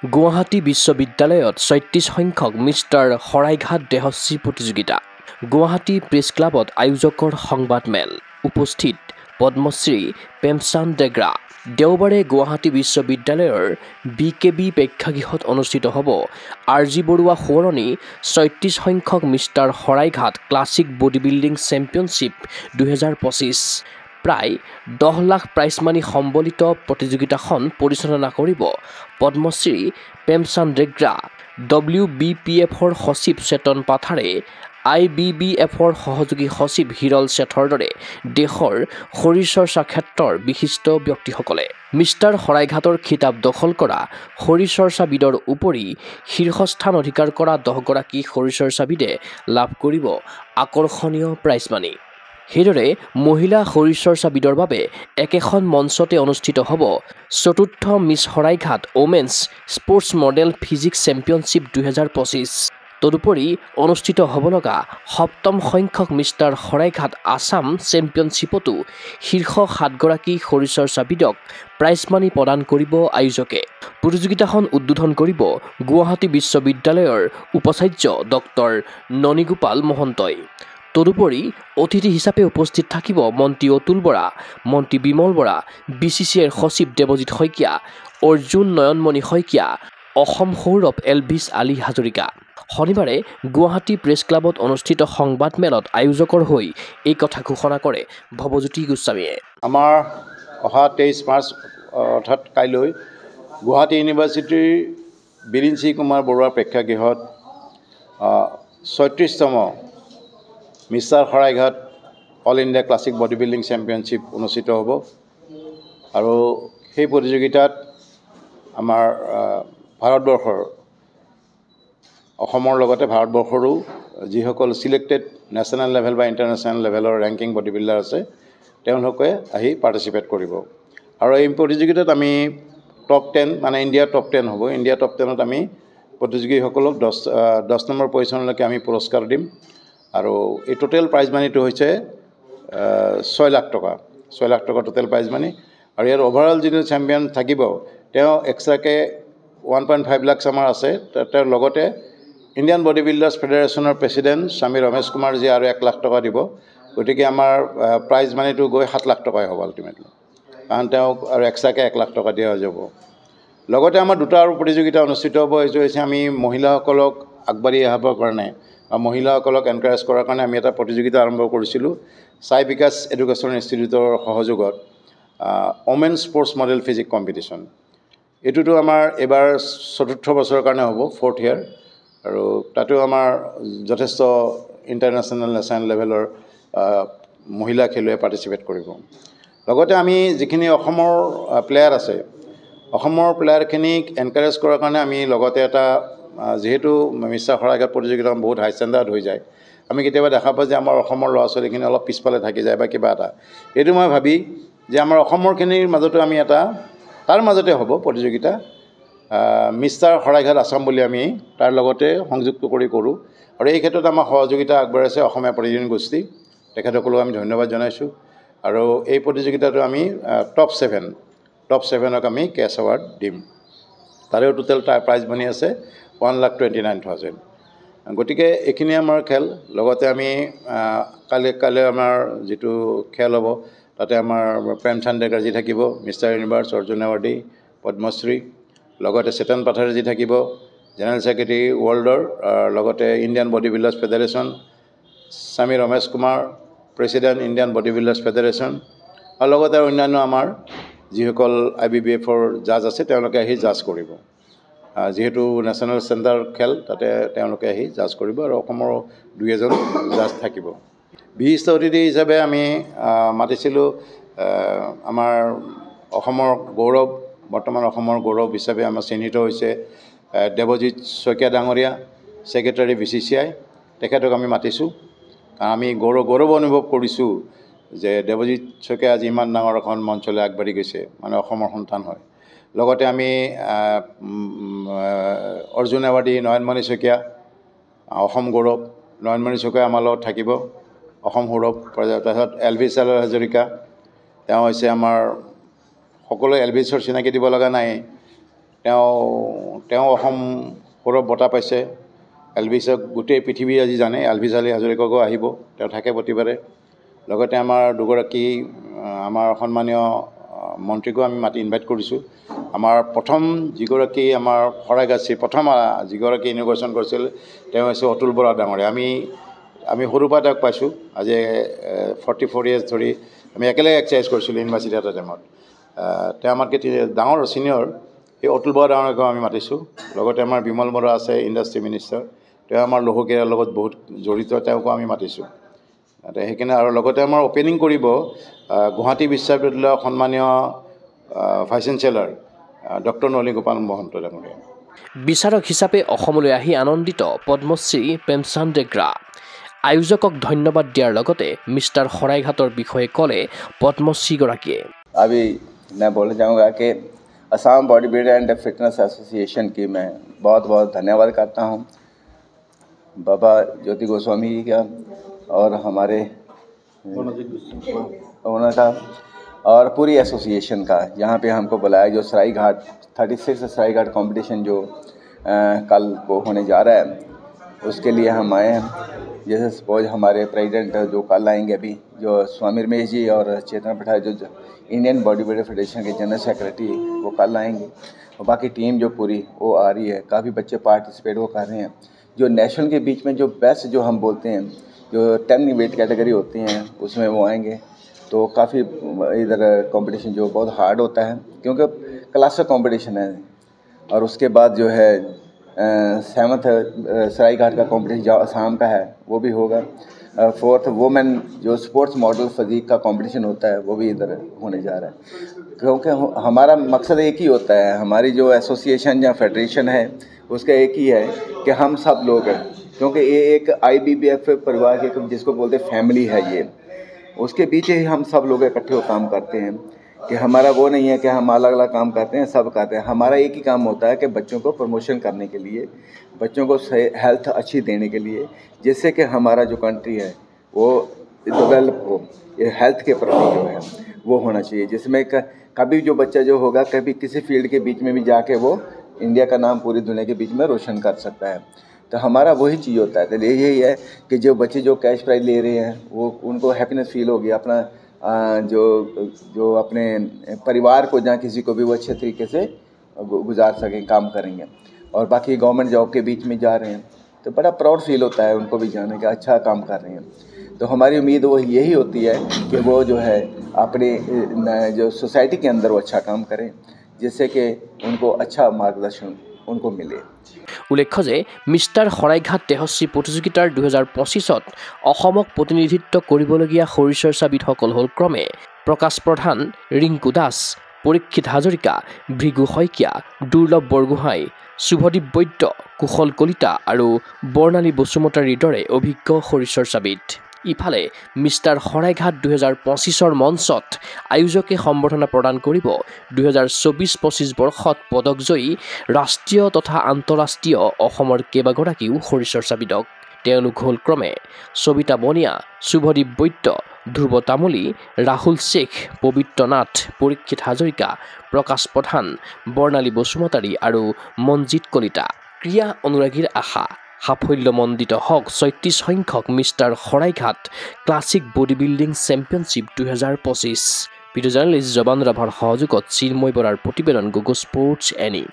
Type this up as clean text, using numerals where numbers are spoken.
গুৱাহাটী বিশ্ববিদ্যালয়ত ৩৬ সংখ্যক মিষ্টাৰ শৰাইঘাট দেহশ্ৰী প্ৰতিযোগিতা। গুৱাহাটী প্ৰেছ ক্লাবত আয়োজকৰ সংবাদমেল। উপস্থিত পদ্মশ্ৰী প্ৰেমচান্দ ডেগৰা। দেওবাৰে গুৱাহাটী বিশ্ববিদ্যালয়ৰ BKB প্ৰেক্ষাগৃহত অনুষ্ঠিত হ'ব RG বৰুৱা সোঁৱৰণী ৩৬ সংখ্যক mister Saraighat classic body building championship 2025। প্ৰায় 10 লাখ প্ৰাইজ মানি সম্বলিত প্ৰতিযোগিতাখন পৰিচালনা কৰিব পদ্মশ্ৰী প্ৰেমচান্দ ডেগৰা, WBPFৰ সচিব চেতন পাঠাৰে, IBBFৰ সহযোগী সচিব হিৰল শেঠৰ দৰে দেশৰ শৰীৰ চৰ্চা ক্ষেত্ৰৰ বিশিষ্ট ব্যক্তিসকলে। মিষ্টাৰ শৰাইঘাটৰ খিতাপ দখল কৰা শৰীৰ চৰ্চাবিদৰ উপৰি শীৰ্ষস্থান অধিকাৰ কৰা 10 গৰাকী শৰীৰ চৰ্চাবিদে লাভ কৰিব আকৰ্ষণীয় প্ৰাইজ মানি। সেইদৰে মহিলা শৰীৰ চৰ্চাবিদৰ বাবে একেখন মঞ্চতে অনুষ্ঠিত হ'ব ৪ৰ্থ Miss Saraighat women's sports model physique championship 2025। তদুপৰি অনুষ্ঠিত হ'ব লগা 7ম সংখ্যক মিষ্টাৰ শৰাইঘাট আছাম চেম্পিয়নশ্বিপতো শীৰ্ষ 7 গৰাকী শৰীৰ চৰ্চাবিদক প্ৰাইজ মানি প্ৰদান কৰিব আয়োজকে। প্ৰতিযোগিতাখন উদ্বোধন কৰিব গুৱাহাটী বিশ্ববিদ্যালয়ৰ উপাচাৰ্য ডক্টৰ ননীগোপাল মহন্তই। তদুপৰি অতিথি হিচাপে উপস্থিত থাকিব মন্ত্ৰী অতুল বৰা, মন্ত্ৰী বিমল বৰা, BCCIৰ সচিব দেৱজিৎ শইকীয়া, অৰ্জুন নয়নমণি শইকীয়া, অসম সৌৰভ এলভিছ আলী হাজৰিকা। শনিবাৰে গুৱাহাটী প্ৰেছ ক্লাবত অনুষ্ঠিত সংবাদমেলত আয়োজকৰ হৈ এই কথা ঘোষণা কৰে ভৱজ্যোতি গোস্বামীয়ে। আমাৰ অহা 23 মাৰ্চ অৰ্থাৎ কাইলৈ গুৱাহাটী ইউনিভাৰ্চিটিৰ বিৰিঞ্চি কুমাৰ বৰুৱা প্ৰেক্ষাগৃহত ৩৬তম mister Saraighat all India classic body building championship অনুষ্ঠিত হ'ব আৰু সেই প্ৰতিযোগিতাত আমাৰ ভাৰতবৰ্ষৰ অসমৰ লগতে ভাৰতবৰ্ষৰো যিসকল চিলেক্টেড নেশ্যনেল লেভেল বা ইণ্টাৰনেশ্যনেল লেভেলৰ ৰেংকিং বডি বিল্ডাৰ আছে তেওঁলোকে আহি পাৰ্টিচিপেট কৰিব। আৰু এই প্ৰতিযোগিতাত আমি টপ 10 মানে ইণ্ডিয়াৰ টপ 10 হ'ব। ইণ্ডিয়া টপ 10ত আমি প্ৰতিযোগীসকলক 10 নম্বৰ পজিশ্যনলৈকে আমি পুৰস্কাৰ দিম আৰু এই টোটেল প্ৰাইজ মানিটো হৈছে 6 লাখ টকা। 6 লাখ টকা টোটেল প্ৰাইজ মানি আৰু ইয়াৰ অভাৰঅল যিটো চেম্পিয়ন থাকিব তেওঁ এক্সট্ৰাকৈ 1.5 লাখ আমাৰ আছে। তাৰ লগতে ইণ্ডিয়ান বডি বিল্ডাৰ্ছ ফেডাৰেশ্যনৰ প্ৰেছিডেণ্ট স্বামী ৰমেশ কুমাৰজী আৰু 1 লাখ টকা দিব। গতিকে আমাৰ প্ৰাইজ মানিটো গৈ 7 লাখ টকাই হ'ব আল্টিমেটলি, কাৰণ তেওঁক আৰু এক্সট্ৰাকৈ 1 লাখ টকা দিয়া হৈ যাব। লগতে আমাৰ দুটা আৰু প্ৰতিযোগিতা অনুষ্ঠিত হ'ব। এইটো হৈছে আমি মহিলাসকলক আগবাঢ়ি আহিবৰ কাৰণে বা মহিলাসকলক এনকাৰেজ কৰাৰ কাৰণে আমি এটা প্ৰতিযোগিতা আৰম্ভ কৰিছিলোঁ সাই বিকাশ এডুকেশ্যন ইনষ্টিটিউটৰ সহযোগত women sports model physics competition. এইটোতো আমাৰ এইবাৰ 4ৰ্থ বছৰৰ কাৰণে হ'ব, 4th ইয়াৰ, আৰু তাতেও আমাৰ যথেষ্ট ইণ্টাৰনেশ্যনেল নেশ্যনেল লেভেলৰ মহিলা খেলুৱৈ পাৰ্টিচিপেট কৰিব। লগতে আমি যিখিনি অসমৰ প্লেয়াৰ আছে, অসমৰ প্লেয়াৰখিনিক এনকাৰেজ কৰাৰ কাৰণে আমি লগতে এটা যিহেতু মিষ্টাৰ শৰাইঘাট প্ৰতিযোগিতা বহুত হাই ষ্টেণ্ডাৰ্ড হৈ যায়, আমি কেতিয়াবা দেখা পাওঁ যে আমাৰ অসমৰ ল'ৰা ছোৱালীখিনি অলপ পিছফালে থাকি যায় বা কিবা এটা। এইটো মই ভাবি যে আমাৰ অসমৰখিনিৰ মাজতো আমি এটা তাৰ মাজতে হ'ব প্ৰতিযোগিতা মিষ্টাৰ শৰাইঘাট আছাম বুলি আমি তাৰ লগতে সংযুক্ত কৰি কৰোঁ। আৰু এই ক্ষেত্ৰত আমাৰ সহযোগিতা আগবঢ়াইছে অসমীয়া প্ৰতিযোগী গোষ্ঠী, তেখেতসকলক আমি ধন্যবাদ জনাইছোঁ। আৰু এই প্ৰতিযোগিতাটো আমি টপ 7ক আমি কেছ এৱাৰ্ড দিম। তাৰেও টোটেল প্ৰাইজ মানি আছে 1,29,000। গতিকে এইখিনি আমাৰ খেল। লগতে আমি কাইলৈ আমাৰ যিটো খেল হ'ব তাতে আমাৰ প্ৰেমচান্দ ডেগৰাজী থাকিব, মিষ্টাৰ ইউনিভাৰ্ছ অৰ্জুন এৱাৰ্ডী পদ্মশ্ৰী, লগতে চেতন পাঠাৰজী থাকিব, জেনেৰেল ছেক্ৰেটাৰী ৱৰ্ল্ডৰ, লগতে ইণ্ডিয়ান বডি বিল্ডাৰ্ছ ফেডাৰেশ্যন, স্বামী Ramesh Kumar president Indian body builders federation, আৰু লগতে অন্যান্য আমাৰ যিসকল IBBFৰ জাজ আছে তেওঁলোকে আহি জাজ কৰিব। যিহেতু নেশ্যনেল চেণ্টাৰ খেল তাতে তেওঁলোকে আহি জাজ কৰিব আৰু অসমৰ 2-এজন জাজ থাকিব। বিশিষ্ট অতিথি হিচাপে আমি মাতিছিলোঁ আমাৰ অসমৰ গৌৰৱ, বৰ্তমান অসমৰ গৌৰৱ হিচাপে আমাৰ চিহ্নিত হৈছে দেৱজিৎ শইকীয়া ডাঙৰীয়া, ছেক্ৰেটাৰী BCCI। তেখেতক আমি মাতিছোঁ কাৰণ আমি গৌৰৱ অনুভৱ কৰিছোঁ যে দেৱজিৎ শইকীয়া আজি ইমান ডাঙৰ এখন মঞ্চলৈ আগবাঢ়ি গৈছে, মানে অসমৰ সন্তান হয়। লগতে আমি অৰ্জুন এৱাৰ্ডী নয়নমণি শইকীয়া, অসম গৌৰৱ, নয়নমণি শইকীয়া আমাৰ লগত থাকিব, অসম সৌৰভ। তাৰপিছত এলভিছ হাজৰিকা, তেওঁ হৈছে আমাৰ সকলোৱে এলভিছৰ চিনাকি দিব লগা নাই, তেওঁ অসম সৌৰভ বঁটা পাইছে। এলভিছক গোটেই পৃথিৱী আজি জানে। এলভিছ আলী হাজৰিকাকো আহিব, তেওঁ থাকে প্ৰতিবাৰে। লগতে আমাৰ দুগৰাকী আমাৰ সন্মানীয় মন্ত্ৰীকো আমি ইনভাইট কৰিছোঁ। আমাৰ প্ৰথম যিগৰাকী আমাৰ শৰাইঘাটী প্ৰথম যিগৰাকী ইনগ্ৰেশ্যন কৰিছিল তেওঁ হৈছে অতুল বৰা ডাঙৰীয়া। আমি সৰুৰ পৰা তেওঁক পাইছোঁ। আজি 44 years ধৰি আমি একেলগে এক্সাৰচাইজ কৰিছিলোঁ ইউনিভাৰ্চিটি এটা টাইমত। তেওঁ আমাতকৈ ডাঙৰ ছিনিয়ৰ। এই অতুল বৰা ডাঙৰীয়াকো আমি মাতিছোঁ। লগতে আমাৰ বিমল বৰা আছে ইণ্ডাষ্ট্ৰি মিনিষ্টাৰ, তেওঁ আমাৰ লৌহ কেৰাৰ লগত বহুত জড়িত, তেওঁকো আমি মাতিছোঁ। সেইকাৰণে আৰু লগতে আমাৰ অপেনিং কৰিব গুৱাহাটী বিশ্ববিদ্যালয়ৰ সন্মানীয় ভাইচ চেঞ্চেলৰ ডক্টৰ নলিনী গোপাল মহন্ত ডাঙৰীয়া। বিচাৰক হিচাপে অসমলৈ আহি আনন্দিত পদ্মশ্ৰী প্ৰেমচান্দ ডেগৰা। আয়োজকক ধন্যবাদ দিয়াৰ লগতে মিষ্টাৰ শৰাইঘাটৰ বিষয়ে ক'লে পদ্মশ্ৰীগৰাকীয়ে। अभी मैं बोलना चाहूँगा कि Assam body builder and fitness association की मैं बहुत बहुत धन्यवाद करता हूँ, बाबा ज्योति गोस्वामी जी का और हमारे ओनर का और पूरी एसोसिएशन का, यहाँ पे हमको बुलाया। जो सरायघाट 36 सरायघाट कंपटीशन जो कल को होने जा रहा है उसके लिए हम आए हैं। जैसे सपोज हमारे प्रेसिडेंट जो कल आएंगे, अभी जो स्वामी रमेश जी और चेतन पठार जो इंडियन बॉडी बिल्डर फेडरेशन के जनरल सेक्रेटरी वो कल आएंगे, और बाकी टीम जो पूरी वो आ रही है। काफ़ी बच्चे पार्टिसिपेट वो कर रहे हैं। जो नेशनल के बीच में जो बेस्ट जो हम बोलते हैं जो 10 वेट कैटेगरी होती हैं उसमें वो आएंगे। तो काफ़ी इधर कंपटीशन जो बहुत हार्ड होता है क्योंकि क्लास कंपटीशन है। और उसके बाद जो है 7th सरायघाट का कंपटीशन जो असम का है वो भी होगा। 4th वुमेन जो स्पोर्ट्स मॉडल फिजिक का कंपटीशन होता है वो भी इधर होने जा रहा है। क्योंकि हमारा मकसद एक ही होता है, हमारी जो एसोसिएशन या फेडरेशन है उसका एक ही है कि हम सब लोग हैं, क्योंकि ये एक IBBF परिवार के जिसको बोलते फैमिली है ये, उसके पीछे ही हम सब लोग इकट्ठे हो काम करते हैं। कि हमारा वो नहीं है कि हम अलग अलग काम करते हैं, सब करते हैं। हमारा एक ही काम होता है कि बच्चों को प्रमोशन करने के लिए, बच्चों को हेल्थ अच्छी देने के लिए, जिससे कि हमारा जो कंट्री है वो डेवलप हो। ये हेल्थ के प्रति जो है वो होना चाहिए, जिसमें कभी जो बच्चा जो होगा कभी किसी फील्ड के बीच में भी जाके वो इंडिया का नाम पूरी दुनिया के बीच में रोशन कर सकता है। तो हमारा वही चीज़ होता है। तो यही है कि जो बच्चे जो कैश प्राइज ले रहे हैं वो उनको हैप्पीनेस फील होगी, अपना जो अपने परिवार को जहाँ किसी को भी वो अच्छे तरीके से गुजार सकें, काम करेंगे। और बाकी गवर्नमेंट जॉब के बीच में जा रहे हैं तो बड़ा प्राउड फील होता है उनको भी जाने का, अच्छा काम कर रहे हैं। तो हमारी उम्मीद वो यही होती है कि वो जो है अपने जो सोसाइटी के अंदर वो अच्छा काम करें, जिससे कि उनको अच्छा मार्गदर्शन उनको मिले। উল্লেখ্য যে মিষ্টাৰ শৰাইঘাট তেহশ্ৰী প্ৰতিযোগিতাৰ 2025ত অসমক প্ৰতিনিধিত্ব কৰিবলগীয়া শৰীৰ চৰ্চাবিদসকল হ'ল ক্ৰমে প্ৰকাশ প্ৰধান, ৰিংকু দাস, পৰীক্ষিত হাজৰিকা, ভৃগু শইকীয়া, দুৰ্লভ বৰগোহাঁই, শুভদীপ বৈদ্য, কুশল কলিতা আৰু বৰ্ণালী বসুমতাৰীৰ দৰে অভিজ্ঞ শৰীৰ চৰ্চাবিদ। ইফালে মিষ্টাৰ শৰাইঘাট 2025ৰ মঞ্চত আয়োজকে সম্বৰ্ধনা প্ৰদান কৰিব 2024-25 বৰ্ষত পদকজয়ী ৰাষ্ট্ৰীয় তথা আন্তঃৰাষ্ট্ৰীয় অসমৰ কেইবাগৰাকীও শৰীৰ চৰ্চাবিদক। তেওঁলোক হ'ল ক্ৰমে সবিতা বনিয়া, শুভদীপ বৈদ্য, ধ্ৰুৱ তামুলী, ৰাহুল শেখ, পবিত্ৰ নাথ, পৰীক্ষিত হাজৰিকা, প্ৰকাশ প্ৰধান, বৰ্ণালী বসুমতাৰী আৰু মনজিৎ কলিতা। ক্ৰীড়া অনুৰাগীৰ আশা সাফল্যমণ্ডিত হওক 36 সংখ্যক mister Saraighat classic body building championship 2025। Video' journalist জবান ৰাভাৰ সহযোগত চিন্ময় বৰাৰ প্ৰতিবেদন গুগল স্পৰ্টছ এনি।